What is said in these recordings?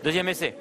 Deuxième essai.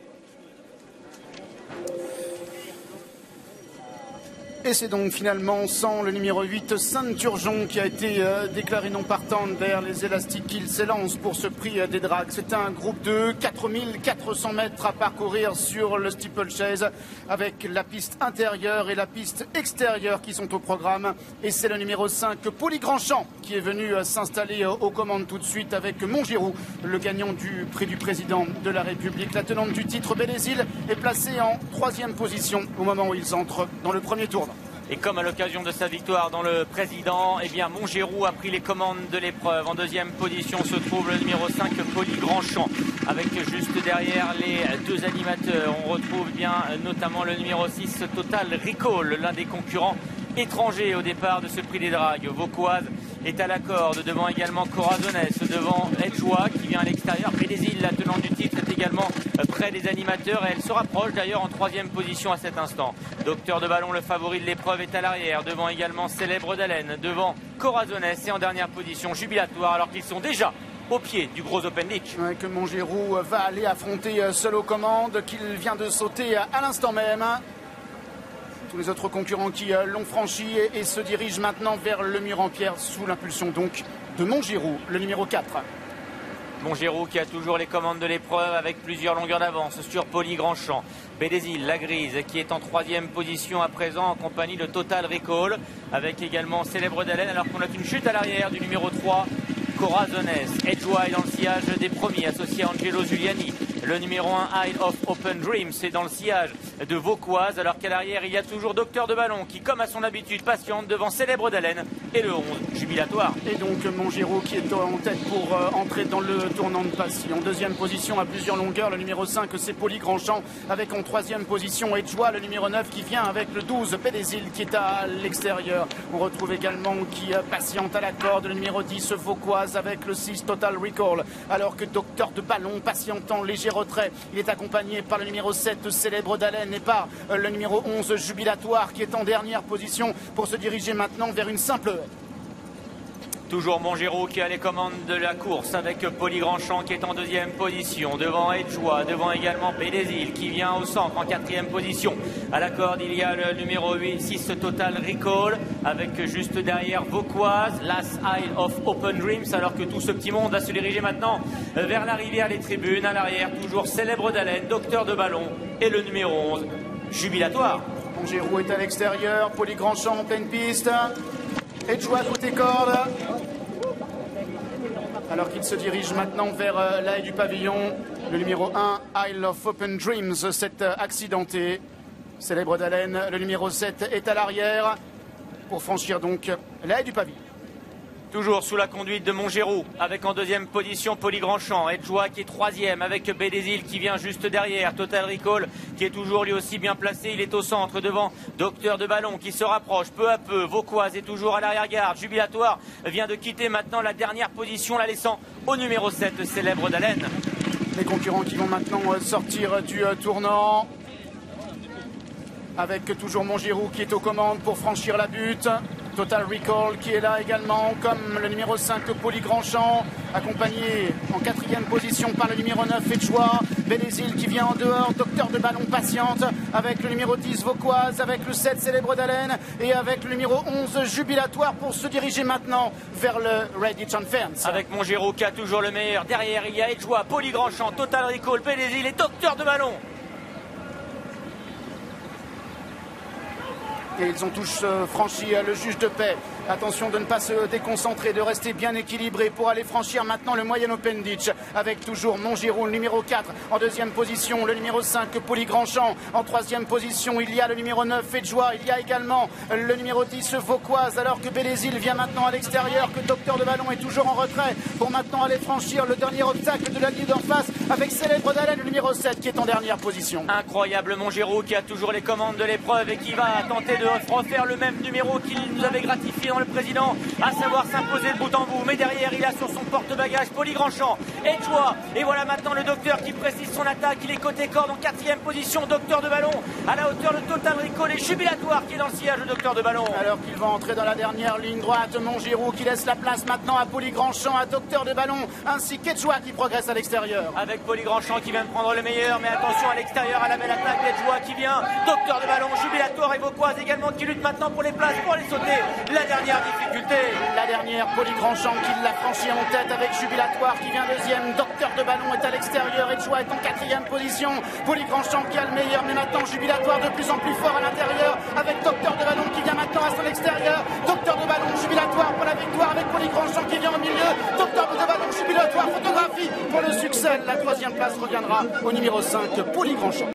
Et c'est donc finalement sans le numéro 8, Saint-Turgeon, qui a été déclaré non partant vers les élastiques qu'il s'élance pour ce prix des drags. C'est un groupe de 4400 mètres à parcourir sur le steeplechase avec la piste intérieure et la piste extérieure qui sont au programme. Et c'est le numéro 5, Poli Grandchamp, qui est venu s'installer aux commandes tout de suite avec Montgirou, le gagnant du prix du président de la République. La tenante du titre, Bélézil, est placée en 3e position au moment où ils entrent dans le premier tour. Et comme à l'occasion de sa victoire dans le président, eh bien Montgirou a pris les commandes de l'épreuve. En deuxième position se trouve le numéro 5, Poli Grandchamp, avec juste derrière les deux animateurs. On retrouve bien notamment le numéro 6, Total Recall, l'un des concurrents étrangers au départ de ce prix des dragues. Vauquoise est à la corde, devant également Corazonès, devant Edgeois qui vient à l'extérieur. Bélézil, la tenante du titre, est également près des animateurs et elle se rapproche d'ailleurs en 3e position à cet instant. Docteur de Ballon, le favori de l'épreuve, est à l'arrière, devant également Célèbre d'Haleine, devant Corazonès et en dernière position Jubilatoire, alors qu'ils sont déjà au pied du gros Open Ditch. Ouais, que Montgirou va aller affronter seul aux commandes, qu'il vient de sauter à l'instant même. Tous les autres concurrents qui l'ont franchi et se dirigent maintenant vers le mur en pierre sous l'impulsion donc de Montgirou, le numéro 4. Montgirou qui a toujours les commandes de l'épreuve avec plusieurs longueurs d'avance sur Poli Grandchamp. Bélézil, la grise, qui est en 3e position à présent en compagnie de Total Recall, avec également Célèbre d'Haleine, alors qu'on a une chute à l'arrière du numéro 3, Corazonès. Edgeois est dans le sillage des premiers, associé à Angelo Giuliani. Le numéro 1, Isle of Open Dreams, c'est dans le sillage de Vauquoise, alors qu'à l'arrière, il y a toujours Docteur de Ballon qui, comme à son habitude, patiente devant Célèbre d'Haleine et le 11, Jubilatoire. Et donc Montgirou qui est en tête pour entrer dans le tournant de Passy. En 2e position à plusieurs longueurs, le numéro 5, c'est Poli Grandchamp, avec en 3e position Edgeois, le numéro 9 qui vient avec le 12, Bélézil qui est à l'extérieur. On retrouve également qui patiente à la corde, le numéro 10, Vauquoise, avec le 6, Total Recall, alors que Docteur de Ballon, patientant, léger retrait, il est accompagné par le numéro 7, Célèbre d'Haleine, et par le numéro 11, Jubilatoire, qui est en dernière position pour se diriger maintenant vers une simple haie. Toujours Montgirou qui a les commandes de la course avec Poli Grandchamp qui est en 2e position, devant Edgeois, devant également Bélézil qui vient au centre en 4e position. À la corde, il y a le numéro 6 Total Recall, avec juste derrière Vauquoise, Last Isle of Open Dreams, alors que tout ce petit monde va se diriger maintenant vers la rivière, les tribunes. À l'arrière, toujours Célèbre d'Haleine, Docteur de Ballon et le numéro 11, Jubilatoire. Montgirou est à l'extérieur, Poli Grandchamp en pleine piste. Edgeois côté corde, alors qu'il se dirige maintenant vers la haie du pavillon. Le numéro 1, Isle of Open Dreams, s'est accidenté. Célèbre d'Haleine, le numéro 7, est à l'arrière pour franchir donc la haie du pavillon. Toujours sous la conduite de Montgirou, avec en 2e position Poli Grandchamp, Edgeois qui est 3e, avec Bélézil qui vient juste derrière, Total Recall qui est toujours lui aussi bien placé, il est au centre devant Docteur de Ballon qui se rapproche peu à peu, Vauquoise est toujours à l'arrière-garde, Jubilatoire vient de quitter maintenant la dernière position, la laissant au numéro 7, Célèbre d'Haleine. Les concurrents qui vont maintenant sortir du tournant, avec toujours Montgirou qui est aux commandes pour franchir la butte. Total Recall qui est là également, comme le numéro 5, Poli Grandchamp, accompagné en 4e position par le numéro 9, Edgeois. Bélézil qui vient en dehors, Docteur de Ballon patiente, avec le numéro 10, Vauquoise, avec le 7, Célèbre d'Haleine, et avec le numéro 11, Jubilatoire, pour se diriger maintenant vers le Redditch and Fence. Avec Montgirou qui a toujours le meilleur. Derrière, il y a Edgeois, Poli Grandchamp, Total Recall, Bélézil et Docteur de Ballon. Et ils ont tous franchi le juge de paix. Attention de ne pas se déconcentrer, de rester bien équilibré pour aller franchir maintenant le moyen Open Ditch, avec toujours Montgirou, le numéro 4, en 2e position, le numéro 5, Poli Grandchamp, en 3e position, il y a le numéro 9, Edgeois, il y a également le numéro 10, Vauquoise, alors que Bélézil vient maintenant à l'extérieur, que Docteur de Ballon est toujours en retrait pour maintenant aller franchir le dernier obstacle de la ligne d'en face, avec Célèbre d'Haleine, le numéro 7, qui est en dernière position. Incroyable Montgirou qui a toujours les commandes de l'épreuve et qui va tenter de refaire le même numéro qu'il nous avait gratifié dans maintenant le président à savoir s'imposer de bout en bout. Mais derrière, il a sur son porte-bagages Poli Grandchamp et Joie. Et voilà maintenant le docteur qui précise son attaque. Il est côté corde en 4e position. Docteur de Ballon à la hauteur de Total Recall et Jubilatoire qui est dans le sillage de Docteur de Ballon. Alors qu'il va entrer dans la dernière ligne droite, Montgiroux qui laisse la place maintenant à Poli Grandchamp, à Docteur de Ballon, ainsi qu'Edjoa qui progresse à l'extérieur. Avec Poli Grandchamp qui vient de prendre le meilleur, mais attention à l'extérieur à la belle attaque d'Edjoa qui vient. Docteur de Ballon, Jubilatoire et Vauquoise également qui luttent maintenant pour les places, pour les sauter. La dernière difficulté. La dernière, Poli Grandchamp qui l'a franchi en tête avec Jubilatoire qui vient deuxième. Docteur de Ballon est à l'extérieur, Edjoa est en 4e position. Poli Grandchamp qui a le meilleur, mais maintenant Jubilatoire de plus en plus fort à l'intérieur avec Docteur de Ballon qui vient maintenant à son extérieur. Docteur de Ballon, Jubilatoire pour la victoire avec Poli Grandchamp qui vient au milieu. Docteur de Ballon, Jubilatoire, photographie pour le succès. La 3e place reviendra au numéro 5, Poli Grandchamp.